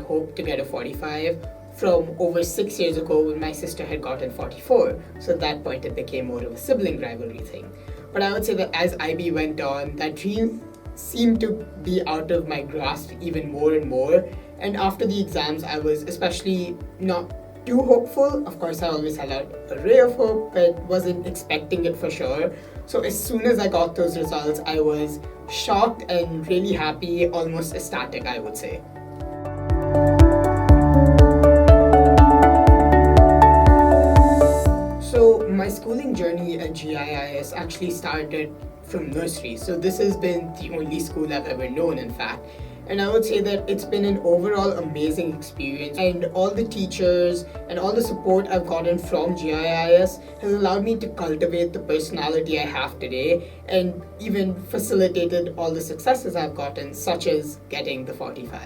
hoped to get a 45 from over 6 years ago when my sister had gotten 44. So at that point it became more of a sibling rivalry thing. But I would say that as IB went on, that dream seemed to be out of my grasp even more and more. And after the exams, I was especially not too hopeful. Of course, I always had a ray of hope, but wasn't expecting it for sure. So as soon as I got those results, I was shocked and really happy, almost ecstatic, I would say. So my schooling journey at GIIS actually started from nursery. So this has been the only school I've ever known, in fact. And I would say that it's been an overall amazing experience, and all the teachers and all the support I've gotten from GIIS has allowed me to cultivate the personality I have today, and even facilitated all the successes I've gotten, such as getting the 45.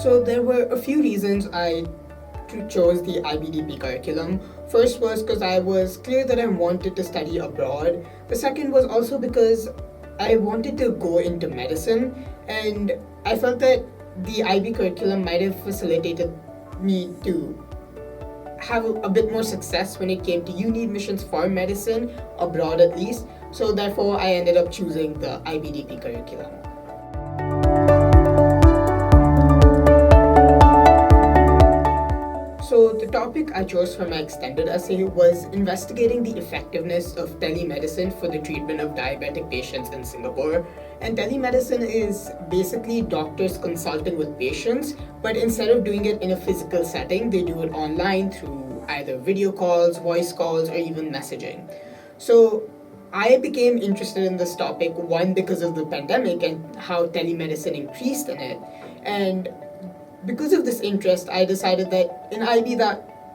So there were a few reasons I chose the IBDP curriculum. First was because I was clear that I wanted to study abroad. The second was also because I wanted to go into medicine, and I felt that the IB curriculum might have facilitated me to have a bit more success when it came to uni admissions for medicine, abroad at least. So therefore I ended up choosing the IBDP curriculum. So the topic I chose for my extended essay was investigating the effectiveness of telemedicine for the treatment of diabetic patients in Singapore. And telemedicine is basically doctors consulting with patients, but instead of doing it in a physical setting, they do it online through either video calls, voice calls, or even messaging. So I became interested in this topic, one, because of the pandemic and how telemedicine increased in it. And because of this interest, I decided that in IB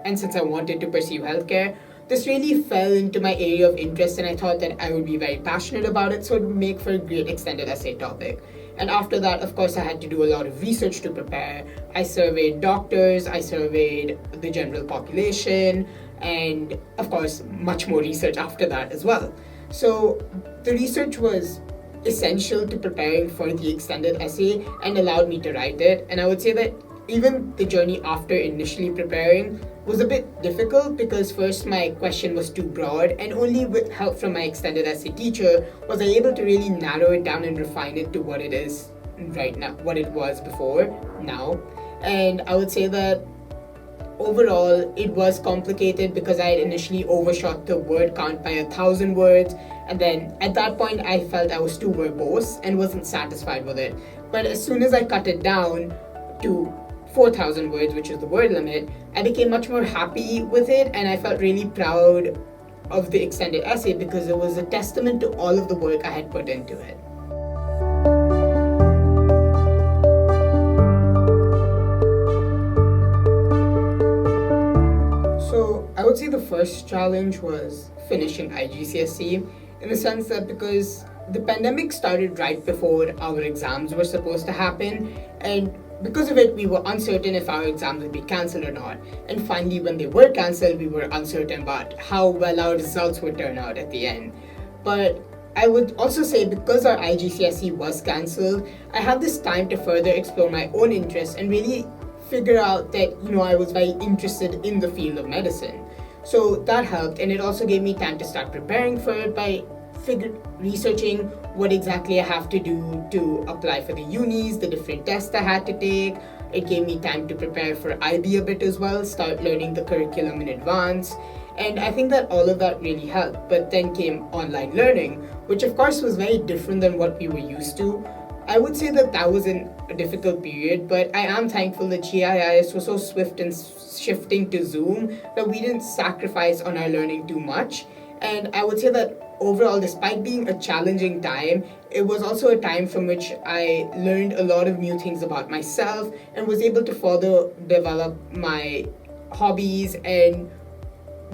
and since I wanted to pursue healthcare, this really fell into my area of interest, and I thought that I would be very passionate about it, so it would make for a great extended essay topic. And after that, of course, I had to do a lot of research to prepare. I surveyed doctors, I surveyed the general population, and of course, much more research after that as well. So the research was essential to preparing for the extended essay and allowed me to write it. And I would say that even the journey after initially preparing was a bit difficult, because first my question was too broad, and only with help from my extended essay teacher was I able to really narrow it down and refine it to what it is right now, what it was before now. And I would say that overall it was complicated because I had initially overshot the word count by 1,000 words, and then at that point I felt I was too verbose and wasn't satisfied with it. But as soon as I cut it down to 4,000 words, which is the word limit, I became much more happy with it, and I felt really proud of the extended essay because it was a testament to all of the work I had put into it. So I would say the first challenge was finishing IGCSE, in the sense that because the pandemic started right before our exams were supposed to happen, and because of it, we were uncertain if our exams would be cancelled or not. And finally, when they were cancelled, we were uncertain about how well our results would turn out at the end. But I would also say, because our IGCSE was cancelled, I had this time to further explore my own interests and really figure out that, I was very interested in the field of medicine. So that helped, and it also gave me time to start preparing for it by researching what exactly I have to do to apply for the unis, the different tests I had to take. It gave me time to prepare for IB a bit as well, start learning the curriculum in advance. And I think that all of that really helped. But then came online learning, which of course was very different than what we were used to. I would say that was a difficult period, but I am thankful that GIIS was so swift in shifting to Zoom that we didn't sacrifice on our learning too much. And I would say that overall, despite being a challenging time, it was also a time from which I learned a lot of new things about myself and was able to further develop my hobbies and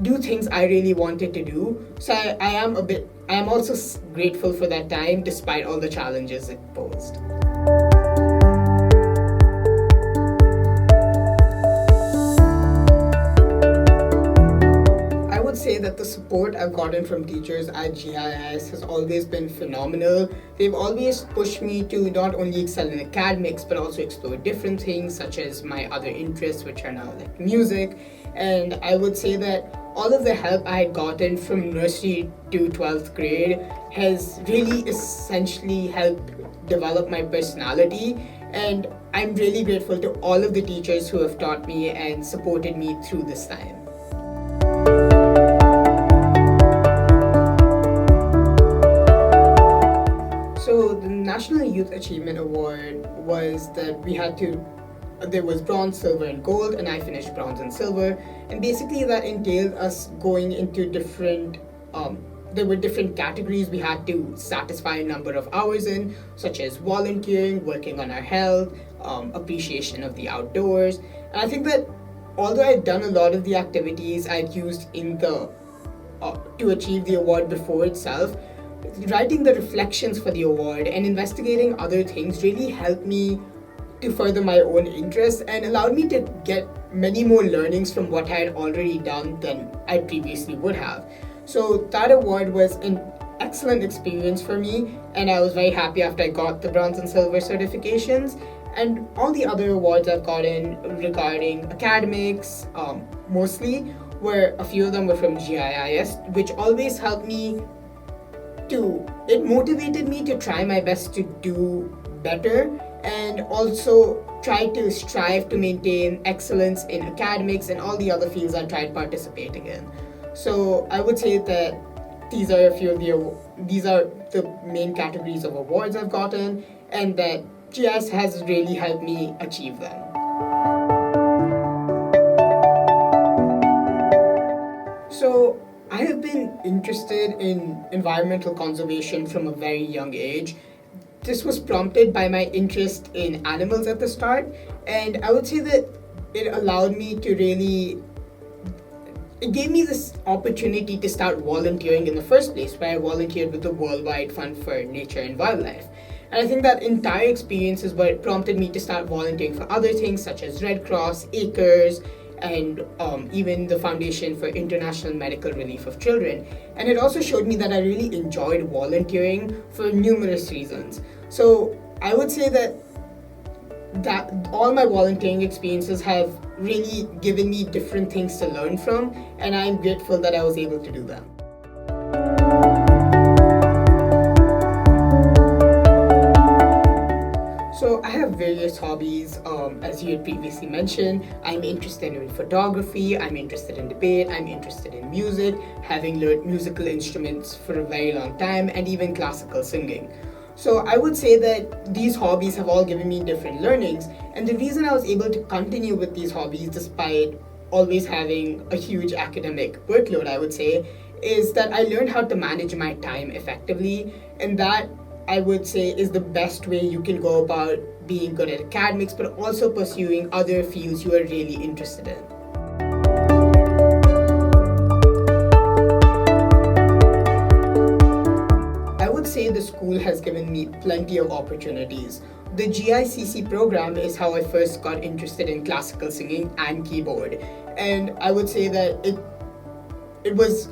do things I really wanted to do. So I am also grateful for that time, despite all the challenges it posed. I would say that that the support I've gotten from teachers at GIIS has always been phenomenal. They've always pushed me to not only excel in academics but also explore different things such as my other interests, which are now like music. And I would say that all of the help I had gotten from nursery to 12th grade has really essentially helped develop my personality, and I'm really grateful to all of the teachers who have taught me and supported me through this time. So the National Youth Achievement Award was that there was bronze, silver, and gold, and I finished bronze and silver. And basically that entailed us going into there were different categories we had to satisfy a number of hours in, such as volunteering, working on our health, appreciation of the outdoors. And I think that although I'd done a lot of the activities I'd used to achieve the award before itself, writing the reflections for the award and investigating other things really helped me to further my own interests and allowed me to get many more learnings from what I had already done than I previously would have. So that award was an excellent experience for me, and I was very happy after I got the bronze and silver certifications. And all the other awards I've gotten regarding academics, mostly, a few of them were from GIIS, which always helped me it motivated me to try my best to do better and also try to strive to maintain excellence in academics and all the other fields I tried participating in. So I would say that these are the main categories of awards I've gotten, and that GIIS has really helped me achieve them. So I have been interested in environmental conservation from a very young age. This was prompted by my interest in animals at the start, and I would say that it gave me this opportunity to start volunteering in the first place, where I volunteered with the Worldwide Fund for Nature and Wildlife. And I think that entire experience is what prompted me to start volunteering for other things such as Red Cross, Acres, and even the Foundation for International Medical Relief of Children. And it also showed me that I really enjoyed volunteering for numerous reasons. So I would say that all my volunteering experiences have really given me different things to learn from, and I'm grateful that I was able to do them. So I have various hobbies, as you had previously mentioned. I'm interested in photography, I'm interested in debate, I'm interested in music, having learned musical instruments for a very long time, and even classical singing. So I would say that these hobbies have all given me different learnings, and the reason I was able to continue with these hobbies despite always having a huge academic workload, I would say, is that I learned how to manage my time effectively, and that I would say is the best way you can go about being good at academics, but also pursuing other fields you are really interested in. I would say the school has given me plenty of opportunities. The GICC program is how I first got interested in classical singing and keyboard, and I would say that it was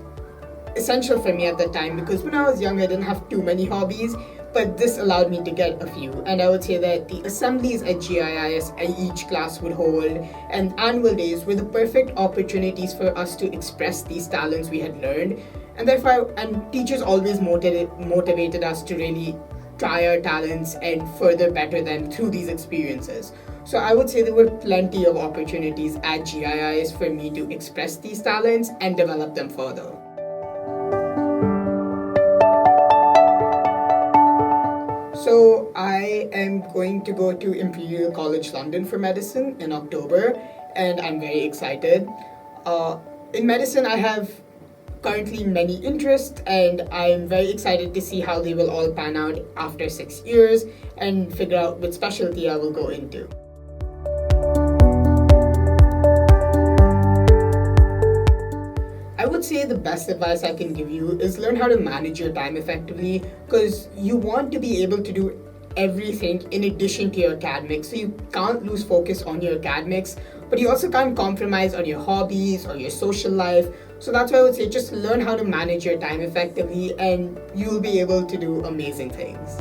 essential for me at that time, because when I was young I didn't have too many hobbies, but this allowed me to get a few. And I would say that the assemblies at GIIS each class would hold and annual days were the perfect opportunities for us to express these talents we had learned, and teachers always motivated us to really try our talents and further better them through these experiences. So I would say there were plenty of opportunities at GIIS for me to express these talents and develop them further. So I am going to go to Imperial College London for medicine in October, and I'm very excited. In medicine, I have currently many interests, and I'm very excited to see how they will all pan out after 6 years and figure out which specialty I will go into. I would say the best advice I can give you is learn how to manage your time effectively, because you want to be able to do everything in addition to your academics. So you can't lose focus on your academics, but you also can't compromise on your hobbies or your social life. So that's why I would say just learn how to manage your time effectively and you'll be able to do amazing things.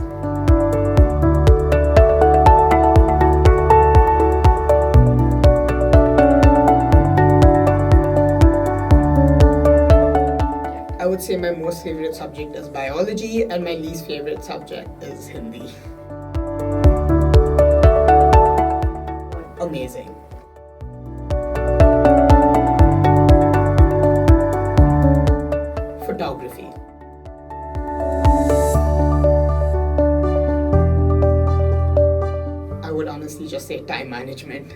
I would say my most favorite subject is biology and my least favorite subject is Hindi. Amazing. Photography. I would honestly just say time management.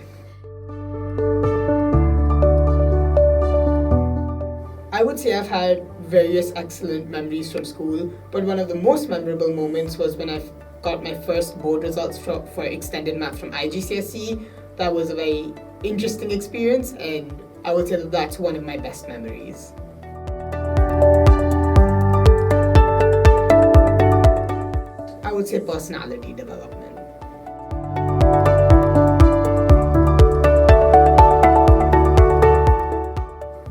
I would say I've had various excellent memories from school, but one of the most memorable moments was when I got my first board results for extended math from IGCSE. That was a very interesting experience, and I would say that that's one of my best memories. I would say personality development.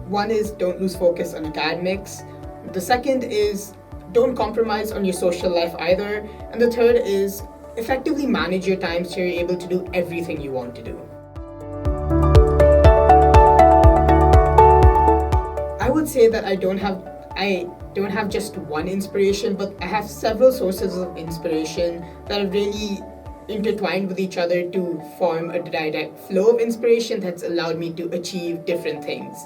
One is don't lose focus on academics. The second is don't compromise on your social life either. And the third is effectively manage your time so you're able to do everything you want to do. I would say that I don't have just one inspiration, but I have several sources of inspiration that are really intertwined with each other to form a direct flow of inspiration that's allowed me to achieve different things.